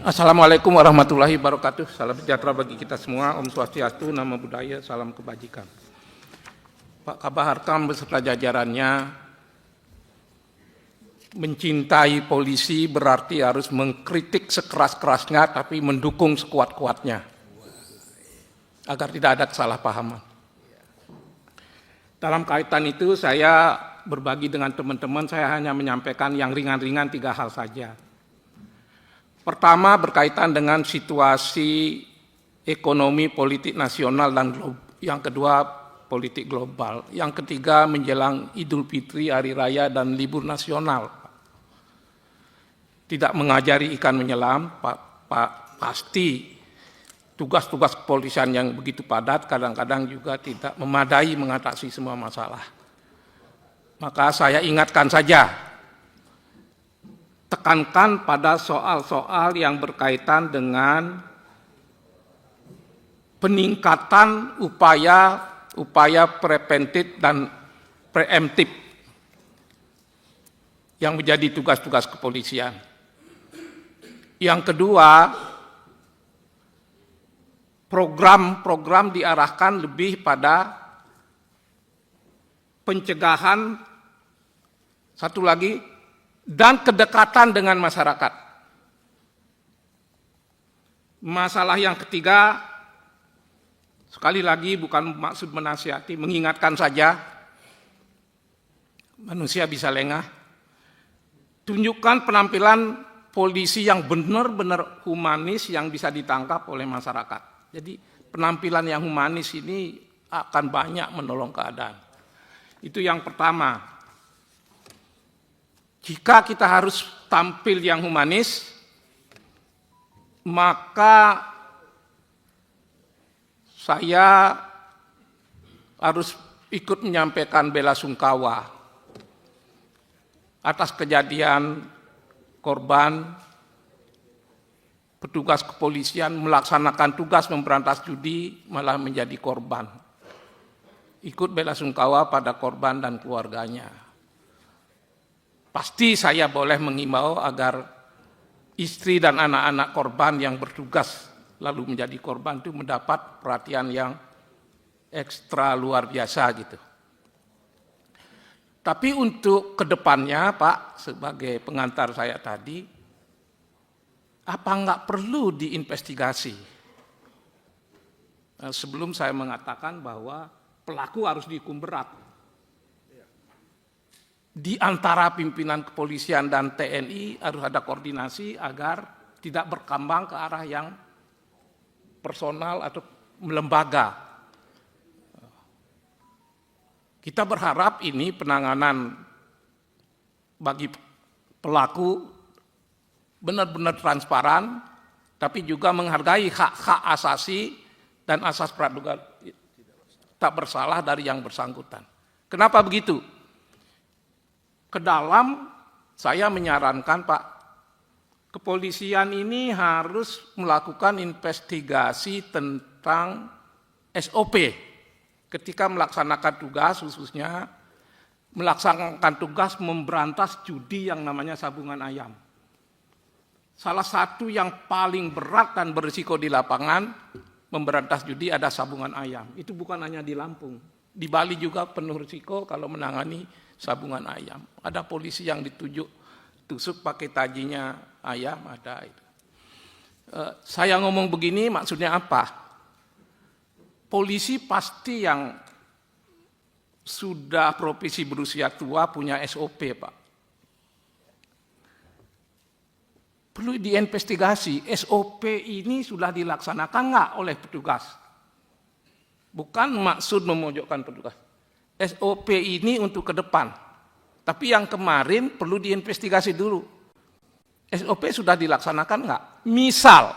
Assalamualaikum warahmatullahi wabarakatuh. Salam sejahtera bagi kita semua. Om Swastiastu, Namo Buddhaya, salam kebajikan. Pak Kabah Harkam beserta jajarannya, mencintai polisi berarti harus mengkritik sekeras-kerasnya tapi mendukung sekuat-kuatnya agar tidak ada kesalahpahaman. Dalam kaitan itu saya berbagi dengan teman-teman, saya hanya menyampaikan yang ringan-ringan 3 hal saja. Pertama berkaitan dengan situasi ekonomi politik nasional dan yang kedua politik global. Yang ketiga menjelang Idul Fitri, Hari Raya dan libur nasional. Tidak mengajari ikan menyelam, pasti tugas-tugas kepolisian yang begitu padat kadang-kadang juga tidak memadai mengatasi semua masalah. Maka saya ingatkan saja, tekankan pada soal-soal yang berkaitan dengan peningkatan upaya preventif dan preemptif yang menjadi tugas-tugas kepolisian. Yang kedua, program-program diarahkan lebih pada pencegahan, satu lagi, dan kedekatan dengan masyarakat. Masalah yang ketiga, sekali lagi bukan maksud menasihati, mengingatkan saja, manusia bisa lengah. Tunjukkan penampilan polisi yang benar-benar humanis yang bisa ditangkap oleh masyarakat. Jadi penampilan yang humanis ini akan banyak menolong keadaan. Itu yang pertama. Jika kita harus tampil yang humanis, maka saya harus ikut menyampaikan bela sungkawa atas kejadian korban petugas kepolisian melaksanakan tugas memberantas judi malah menjadi korban. Ikut bela sungkawa pada korban dan keluarganya. Pasti saya boleh mengimbau agar istri dan anak-anak korban yang bertugas lalu menjadi korban itu mendapat perhatian yang ekstra luar biasa gitu. Tapi untuk kedepannya Pak, sebagai pengantar saya tadi, apa enggak perlu diinvestigasi? Sebelum saya mengatakan bahwa pelaku harus dihukum berat. Di antara pimpinan kepolisian dan TNI harus ada koordinasi agar tidak berkembang ke arah yang personal atau lembaga. Kita berharap ini penanganan bagi pelaku benar-benar transparan, tapi juga menghargai hak-hak asasi dan asas praduga tak bersalah dari yang bersangkutan. Kenapa begitu? Kedalam saya menyarankan Pak, kepolisian ini harus melakukan investigasi tentang SOP ketika melaksanakan tugas, khususnya melaksanakan tugas memberantas judi yang namanya sabungan ayam. Salah satu yang paling berat dan berisiko di lapangan memberantas judi ada sabungan ayam. Itu bukan hanya di Lampung, di Bali juga penuh risiko kalau menangani sabungan ayam. Ada polisi yang tusuk pakai tajinya ayam, ada itu. Saya ngomong begini maksudnya apa? Polisi pasti yang sudah profesi berusia tua punya SOP Pak. Perlu diinvestigasi, SOP ini sudah dilaksanakan nggak oleh petugas? Bukan maksud memojokkan petugas. SOP ini untuk ke depan. Tapi yang kemarin perlu diinvestigasi dulu. SOP sudah dilaksanakan enggak? Misal,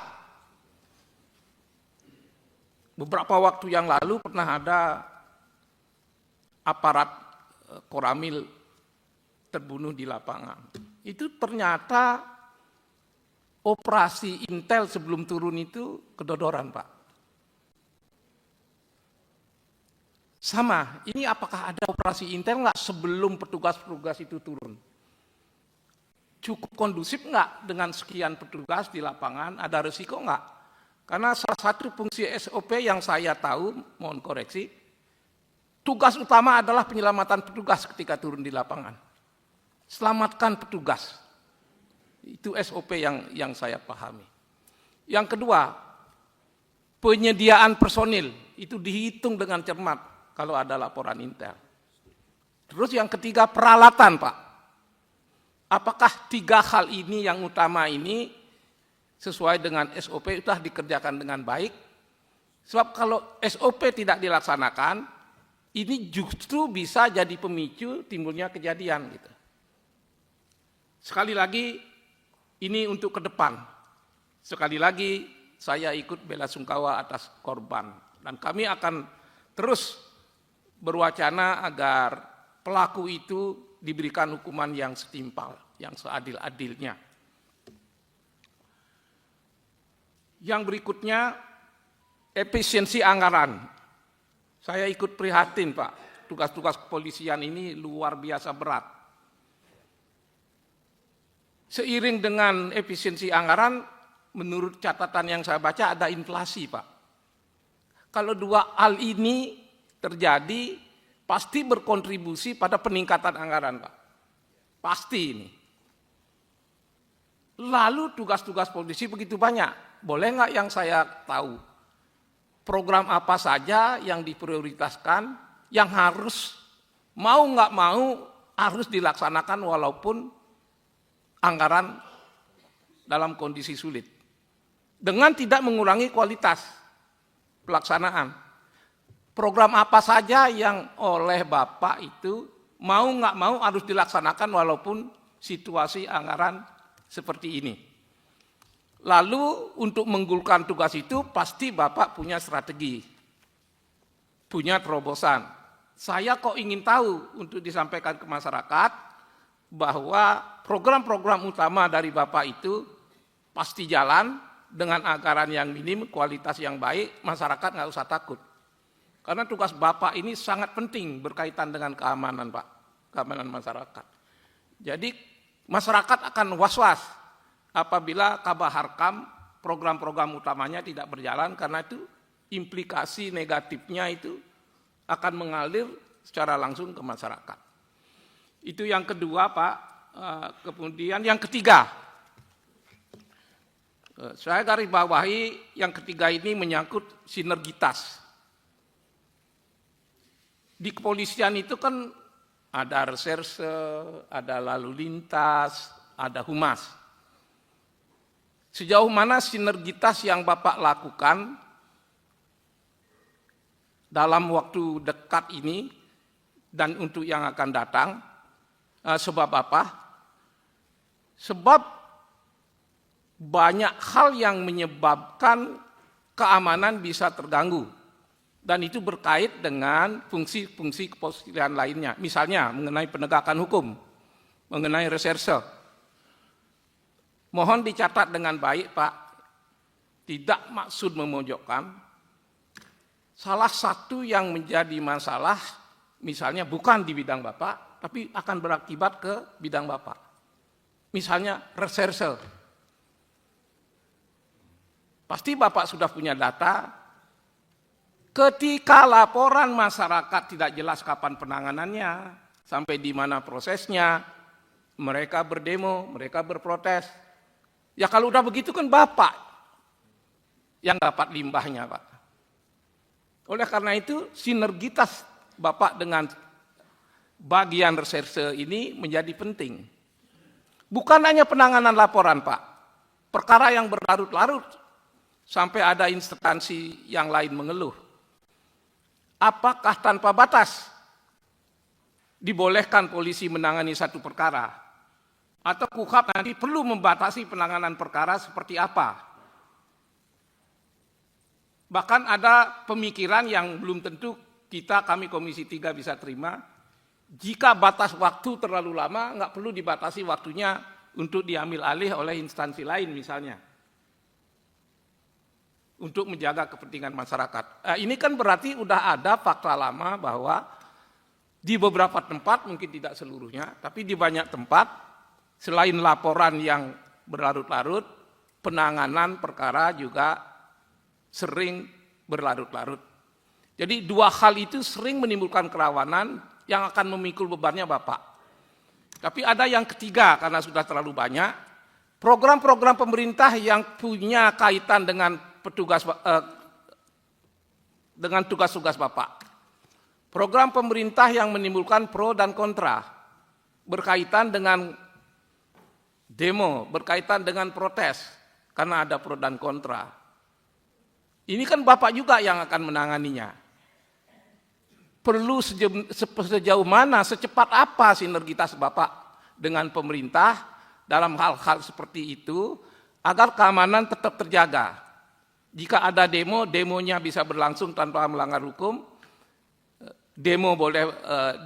beberapa waktu yang lalu pernah ada aparat Koramil terbunuh di lapangan. Itu ternyata operasi intel sebelum turun itu kedodoran Pak. Sama, ini apakah ada operasi intel nggak sebelum petugas-petugas itu turun? cukup kondusif nggak dengan sekian petugas di lapangan, ada resiko nggak? Karena salah satu fungsi SOP yang saya tahu, mohon koreksi, tugas utama adalah penyelamatan petugas ketika turun di lapangan. Selamatkan petugas. Itu SOP yang saya pahami. Yang kedua, penyediaan personil. Itu dihitung dengan cermat kalau ada laporan intel. Terus yang ketiga, peralatan, Pak. Apakah 3 hal ini yang utama ini sesuai dengan SOP sudah dikerjakan dengan baik? Sebab kalau SOP tidak dilaksanakan, ini justru bisa jadi pemicu timbulnya kejadian gitu. Sekali lagi, ini untuk ke depan. Sekali lagi, saya ikut bela sungkawa atas korban. Dan kami akan terus berwacana agar pelaku itu diberikan hukuman yang setimpal, yang seadil-adilnya. Yang berikutnya, efisiensi anggaran. Saya ikut prihatin, Pak. Tugas-tugas kepolisian ini luar biasa berat. Seiring dengan efisiensi anggaran, menurut catatan yang saya baca ada inflasi, Pak. Kalau 2 hal ini terjadi, pasti berkontribusi pada peningkatan anggaran, Pak. Pasti ini. Lalu tugas-tugas polisi begitu banyak. Boleh nggak yang saya tahu? Program apa saja yang diprioritaskan, yang harus, mau nggak mau, harus dilaksanakan walaupun anggaran dalam kondisi sulit. Dengan tidak mengurangi kualitas pelaksanaan. Program apa saja yang oleh Bapak itu mau nggak mau harus dilaksanakan walaupun situasi anggaran seperti ini. Lalu untuk menggulkan tugas itu pasti Bapak punya strategi, punya terobosan. Saya kok ingin tahu untuk disampaikan ke masyarakat bahwa program-program utama dari Bapak itu pasti jalan dengan anggaran yang minim, kualitas yang baik, masyarakat nggak usah takut. Karena tugas Bapak ini sangat penting berkaitan dengan keamanan, Pak, keamanan masyarakat. Jadi masyarakat akan was-was apabila Kabaharkam program-program utamanya tidak berjalan, karena itu implikasi negatifnya itu akan mengalir secara langsung ke masyarakat. Itu yang kedua, Pak. Kemudian yang ketiga, saya garis bawahi yang ketiga ini menyangkut sinergitas. Di kepolisian itu kan ada reserse, ada lalu lintas, ada humas. Sejauh mana sinergitas yang Bapak lakukan dalam waktu dekat ini dan untuk yang akan datang, sebab apa? Sebab banyak hal yang menyebabkan keamanan bisa terganggu. Dan itu berkait dengan fungsi-fungsi kepolisian lainnya. Misalnya mengenai penegakan hukum, mengenai reserse. Mohon dicatat dengan baik, Pak. Tidak maksud memojokkan. Salah satu yang menjadi masalah, misalnya bukan di bidang Bapak, tapi akan berakibat ke bidang Bapak. Misalnya reserse. Pasti Bapak sudah punya data. Ketika laporan masyarakat tidak jelas kapan penanganannya, sampai di mana prosesnya, mereka berdemo, mereka berprotes. Ya kalau udah begitu kan Bapak yang dapat limbahnya, Pak. Oleh karena itu sinergitas Bapak dengan bagian reserse ini menjadi penting. Bukan hanya penanganan laporan, Pak. Perkara yang berlarut-larut sampai ada instansi yang lain mengeluh. Apakah tanpa batas dibolehkan polisi menangani satu perkara? Atau KUHAP nanti perlu membatasi penanganan perkara seperti apa? Bahkan ada pemikiran yang belum tentu kami Komisi 3 bisa terima. Jika batas waktu terlalu lama, nggak perlu dibatasi waktunya untuk diambil alih oleh instansi lain misalnya. Untuk menjaga kepentingan masyarakat. Ini kan berarti udah ada fakta lama bahwa di beberapa tempat, mungkin tidak seluruhnya, tapi di banyak tempat, Selain laporan yang berlarut-larut, penanganan perkara juga sering berlarut-larut. Jadi dua hal itu sering menimbulkan kerawanan yang akan memikul bebannya Bapak. Tapi ada yang ketiga karena sudah terlalu banyak, program-program pemerintah yang punya kaitan dengan tugas-tugas Bapak. Program pemerintah yang menimbulkan pro dan kontra, berkaitan dengan demo, berkaitan dengan protes, karena ada pro dan kontra. Ini kan Bapak juga yang akan menanganinya. Perlu sejauh mana, secepat apa sinergitas Bapak dengan pemerintah dalam hal-hal seperti itu, agar keamanan tetap terjaga. Jika ada demo, demonya bisa berlangsung tanpa melanggar hukum, demo boleh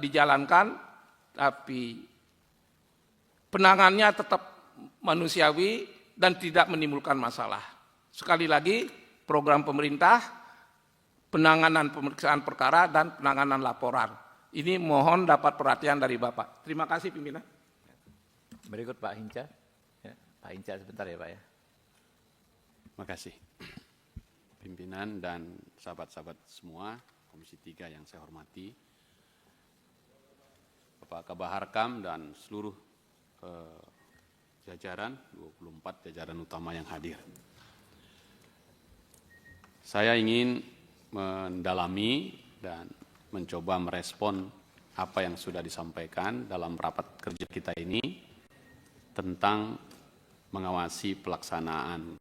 dijalankan, tapi penanganannya tetap manusiawi dan tidak menimbulkan masalah. Sekali lagi, program pemerintah, penanganan pemeriksaan perkara, dan penanganan laporan. Ini mohon dapat perhatian dari Bapak. Terima kasih pimpinan. Berikut Pak Hinca. Ya, Pak Hinca sebentar ya Pak ya. Terima kasih. Pimpinan dan sahabat-sahabat semua, Komisi 3 yang saya hormati, Bapak Kabahar Kam dan seluruh jajaran, 24 jajaran utama yang hadir. Saya ingin mendalami dan mencoba merespon apa yang sudah disampaikan dalam rapat kerja kita ini tentang mengawasi pelaksanaan